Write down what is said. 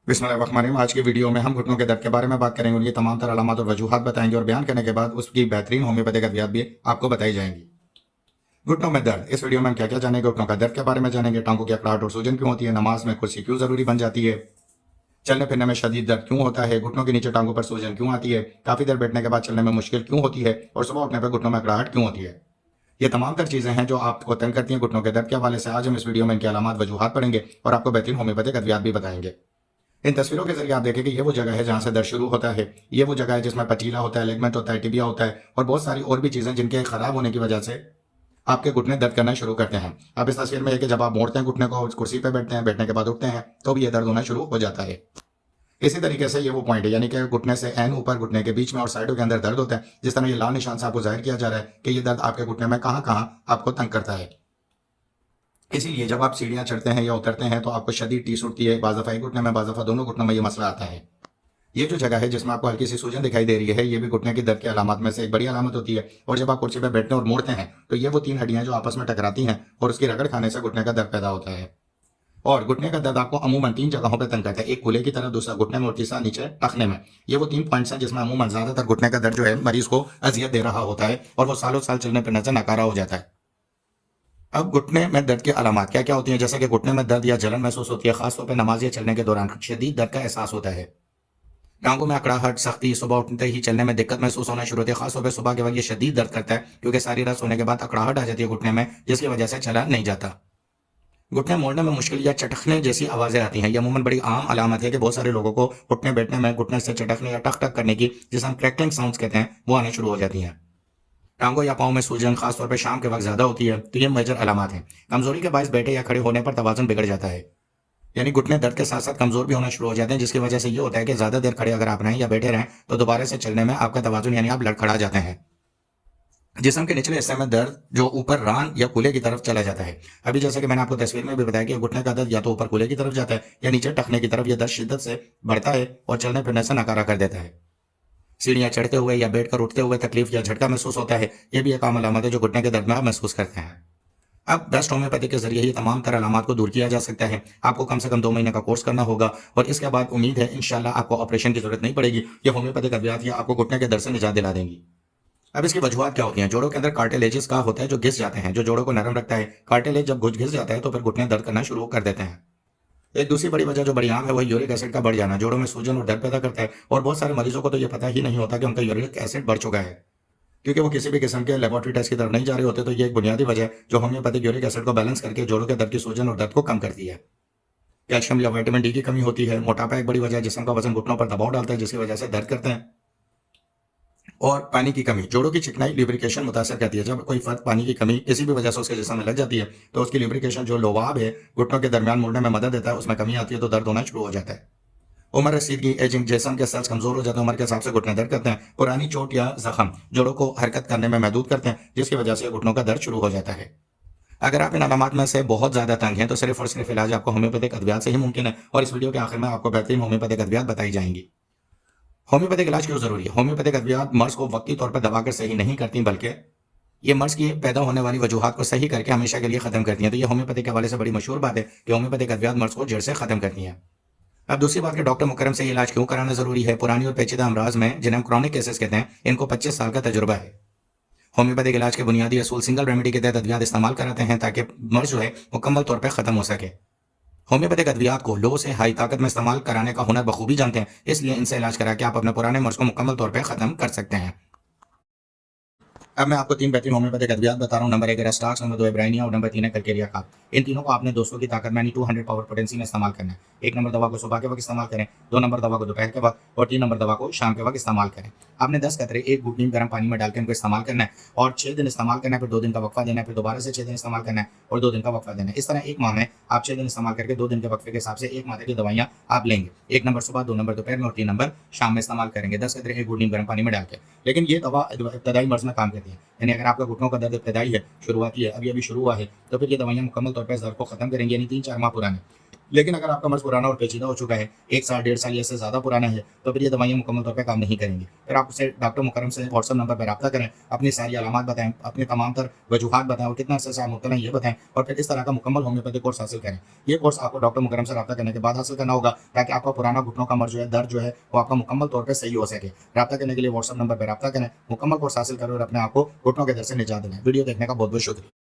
बिस्मिल्लाहिर्रहमानिर्रहीम। आज की वीडियो में हम घुटनों के दर्द के बारे में बात करेंगे। उनकी तमाम तरह अलामत और वजूहात बताएंगे और बयान करने के बाद उसकी बेहतरीन होम्योपैथिक अद्वियात भी आपको बताई जाएंगी। घुटनों में दर्द, इस वीडियो में हम क्या क्या जानेंगे। घुटनों का दर्द के बारे में जानेंगे, टांगों की अकड़ाहट और सूजन क्यों होती है, नमाज में कुर्सी क्यों जरूरी बन जाती है, चलने फिरने में शदीद दर्द क्यों होता है, घुटनों के नीचे टांगों पर सूजन क्यों आती है, काफी देर बैठने के बाद चलने में मुश्किल क्यों होती है और सुबह उठने पर घुटनों में अकड़ाहट क्यों होती है। ये तमाम तर चीजें हैं जो आपको तंग करती हैं घुटनों के दर्द के हवाले से। आज हम इस वीडियो में इनकी अलामत वजूहात पढ़ेंगे और आपको बेहतरीन होम्योपैथिक अद्वियात भी बताएंगे। इन तस्वीरों के जरिए आप देखें कि ये वो जगह है जहां से दर्द शुरू होता है। ये वो जगह है जिसमें पटीला होता है, लिगामेंट होता है, टिबिया होता है और बहुत सारी और भी चीजें जिनके खराब होने की वजह से आपके घुटने दर्द करना शुरू करते हैं। अब इस तस्वीर में है कि जब आप मोड़ते हैं घुटने को, कुर्सी पर बैठते हैं, बैठने के बाद उठते हैं, तो भी ये दर्द होना शुरू हो जाता है। इसी तरीके से ये वो पॉइंट है, यानी कि घुटने से एन ऊपर घुटने के बीच में और साइडों के अंदर दर्द होता है। जिस तरह ये लाल निशान से आपको जाहिर किया जा रहा है कि ये दर्द आपके घुटने में कहाँ कहाँ आपको तंग करता है। इसीलिए जब आप सीढ़ियां चढ़ते हैं या उतरते हैं तो आपको शदीद टीस उठती है। बाज़ दफ़ा एक घुटने में, बाज़ दफ़ा दोनों घुटनों में ये मसला आता है। ये जो जगह है जिसमें आपको हल्की सी सूजन दिखाई दे रही है, ये भी घुटने की दर्द की अलामत में से एक बड़ी अलामत होती है। और जब आप कुर्सी पर बैठते हैं और मुड़ते हैं तो ये वो तीन हड्डियां जो आपस में टकराती हैं और उसकी रगड़ खाने से घुटने का दर्द पैदा होता है। और घुटने का दर्द आपको अमूमन तीन जगहों पर तंग करता है, एक कूल्हे की तरफ, दूसरा घुटने में और तीसरा नीचे टखने में। ये वो तीन पॉइंट्स हैं जिसमें अमूमन ज्यादातर घुटने का दर्द जो है मरीज को अजियत दे रहा होता है और वो सालों साल चलने फिरने से नकारा हो जाता है। अब घुटने में दर्द की अलामत क्या क्या होती हैं, जैसे कि घुटने में दर्द या जलन महसूस होती है, खासतौर पर नमाज या चलने के दौरान शदीद दर्द का एहसास होता है। टांगों में अकड़ाहट, सख्ती, सुबह उठते ही चलने में दिक्कत महसूस होना शुरू होती है। खासतौर पर सुबह के वक्त ये शदीद दर्द करता है क्योंकि सारी रात सोने के बाद अकड़ाहट आ जाती है घुटने में, जिसकी वजह से चला नहीं जाता। घुटने मोड़ने में मुश्किल या चटकने जैसी आवाजें आती हैं। यह अमूमन बड़ी आम अलामत है कि बहुत सारे लोगों को उठने बैठने में घुटने से चटकने या टक टक करने की, जिसे हम क्रैकलिंग साउंड्स कहते हैं, वो आने शुरू हो जाती हैं। टांगों या पाँव में सूजन खासतौर पर शाम के वक्त ज्यादा होती है, तो ये मेजर अलामत है। कमजोरी के बायस बैठे या खड़े होने पर तवाज़ुन बिगड़ जाता है, यानी घुटने दर्द के साथ साथ कमजोर भी होना शुरू हो जाते हैं, जिसकी वजह से ये होता है कि ज्यादा देर खड़े अगर आप रहें या बैठे रहें तो दोबारा से चलने में आपका तवाज़ुन यानी आप लड़खड़ा जाते हैं। जिस्म के निचले हिस्से में दर्द जो ऊपर रान या कूल्हे की तरफ चला जाता है। अभी जैसे कि मैंने आपको तस्वीर में भी बताया कि घुटने का दर्द या तो ऊपर कूल्हे की तरफ जाता है या नीचे टखने की तरफ। यह दर्द शिद्दत से बढ़ता है और चलने फिरने से नकारा कर देता है। सीढ़ियां चढ़ते हुए या बैठकर उठते हुए तकलीफ या झटका महसूस होता है, यह भी एक आम अलामत है जो घुटने के दर्द में आप महसूस करते हैं। अब बेस्ट होम्योपैथी के जरिए ही तमाम तरह अलामत को दूर किया जा सकता है। आपको कम से कम 2 महीने का कोर्स करना होगा और इसके बाद उम्मीद है इंशाल्लाह आपको ऑपरेशन की जरूरत नहीं पड़ेगी। ये होम्योपैथिक अद्वियात या आपको घुटने के दर्द से निजात दिला देंगी। अब इसकी वजूहत क्या होती हैं। जोड़ों के अंदर कार्टिलेजेस का होता है जो घिस जाते हैं, जो जोड़ों को नरम रखता है। कार्टिलेज जब घिस जाता है तो फिर घुटने दर्द करना शुरू कर देते हैं। एक दूसरी बड़ी वजह जो बड़ी आम है वही यूरिक एसिड का बढ़ जाना, जोड़ों में सूजन और दर्द पैदा करता है। और बहुत सारे मरीजों को तो ये पता ही नहीं होता कि उनका यूरिक एसिड बढ़ चुका है, क्योंकि वो किसी भी किस्म के लेबोरेटरी टेस्ट की तरफ नहीं जा रहे होते। तो ये एक बुनियादी वजह है जो होम्योपैथिक यूरिक एसिड को बैलेंस करके जोड़ों के दर्द की सूजन और दर्द को कम करती है। कैल्शियम या विटामिन डी की कमी होती है। मोटापा एक बड़ी वजह है, जिस्म का वजन घुटनों पर दबाव डालता है जिसकी वजह से दर्द करते हैं। और पानी की कमी, जोड़ों की चिकनाई लिब्रिकेशन मुतासर करती है। जब कोई फर्द पानी की कमी किसी भी वजह से उसके जिस्म में लग जाती है तो उसकी लिब्रिकेशन जो लोबाब है घुटनों के दरमियान मुड़ने में मदद देता है, उसमें कमी आती है तो दर्द होना शुरू हो जाता है। उम्र रसीदगी, एजिंग, जिस्म के सेल्स कमजोर हो जाते हैं, उम्र के हिसाब से घुटने दर्द करते हैं। पुरानी चोट या जख्म जोड़ों को हरकत करने में महदूद करते हैं, जिसकी वजह से घुटनों का दर्द शुरू हो जाता है। अगर आप इन अलामत में से बहुत ज्यादा तंग हैं तो सिर्फ और सिर्फ इलाज आपको होम्योपैथिक अद्वियात से ही मुमकिन है। और इस वीडियो के आखिर में आपको बेहतरीन होम्योपैथिक अद्वियात बताई जाएंगी। होम्योपैथिक इलाज क्यों जरूरी है। होम्योपैथिक अद्वियात मर्ज को वक्ती तौर पर दबाकर सही नहीं करती, बल्कि ये मर्ज की पैदा होने वाली वजूहात को सही करके हमेशा के लिए खत्म करती हैं। तो ये होम्योपैथिक के हवाले से बड़ी मशहूर बात है कि होम्योपैथिक अद्वियात मर्ज को जड़ से खत्म करती हैं। अब दूसरी बात कि डॉक्टर मुकर्रम से इलाज क्यों कराना जरूरी है। पुरानी और पेचीदा अमराज में जिन्हें हम क्रॉनिक केसेस कहते हैं, इनको 25 साल का तजुर्बा है। होम्योपैथिक इलाज के बुनियादी असूल सिंगल रेमेडी के तहत अद्वियात इस्तेमाल कराते हैं ताकि मर्ज जो है मुकम्मल तौर पर खत्म हो सके। होम्योपैथिक अद्वियात को लो से हाई ताकत में इस्तेमाल कराने का हुनर बखूबी जानते हैं, इसलिए इनसे इलाज करा के आप अपने पुराने मर्ज को मुकम्मल तौर पर खत्म कर सकते हैं। अब मैं आपको 3 बेहतरीन होम्योपैथिक अद्वियात बता रहा हूँ। नंबर 1 रेस्टाक्स, नंबर 2 ब्राइनिया और नंबर 3 है कलकेरिया खाद। इन तीनों को आपने 200 की ताकत में 200 पावर पोटेंसी में इस्तेमाल करना है। 1 नंबर दवा को सुबह के वक्त इस्तेमाल करें, 2 नंबर दवा को दोपहर के वक्त और 3 नंबर दवा को शाम के वक्त इस्तेमाल करें। आपने 10 कतरे एक घूंट गर्म पानी में डालकर इनको इस्तेमाल करना है और 6 दिन इस्तेमाल करना है, फिर 2 दिन का वक्फा देना है, फिर दोबारा से 6 दिन इस्तेमाल करना है और 2 दिन का वक्फा देना है। इस तरह एक माह में आप 6 दिन इस्तेमाल करके 2 दिन के वक्फे के हिसाब से एक माह की दवाइयाँ आप लेंगे। 1 नंबर सुबह, 2 नंबर दोपहर में और 3 नंबर शाम में इस्तेमाल करेंगे, 10 कतरे एक घूंट गर्म पानी में डाल के। लेकिन ये दवा इब्तदाई मर्ज में काम करती है, यानी अगर आपका घुटनों का दर्द इब्तदाई है, शुरुआती है, अभी अभी शुरू हुआ है, तो फिर ये दवाइयाँ मुकम्मल तौर पर इस दर्द को खत्म करेंगी, यानी 3-4 माह पुराने। लेकिन अगर आपका मर्ज पुराना और पेचीदा हो चुका है, 1 साल, 1.5 साल या इससे ज़्यादा पुराना है, तो फिर ये दवाइयाँ मुकम्मल तौर पे काम नहीं करेंगी। फिर आप उससे डॉक्टर मुकर्रम से व्हाट्सएप नंबर पे राब्ता करें, अपनी सारी अलामात बताएँ, अपनी तमाम तर वजूहात बताएँ और कितना अरसे से आप मुब्तला हैं ये बताएँ और फिर इस तरह का मुकम्मल होम्योपैथिक कोर्स हासिल करें। ये कोर्स आपको डॉक्टर मुकर्रम से राब्ता करने के बाद हासिल करना होगा, ताकि आपका पुराना घुटनों का मर्ज जो है, दर्द जो है, वो आपका मुकम्मल तौर पे सही हो सके। राब्ता करने के लिए व्हाट्सएप नंबर पे राब्ता करें, मुकम्मल कोर्स हासिल करें और अपने आप को घुटनों के दर्द से निजात दिलाएँ। वीडियो देखने का बहुत-बहुत शुक्रिया।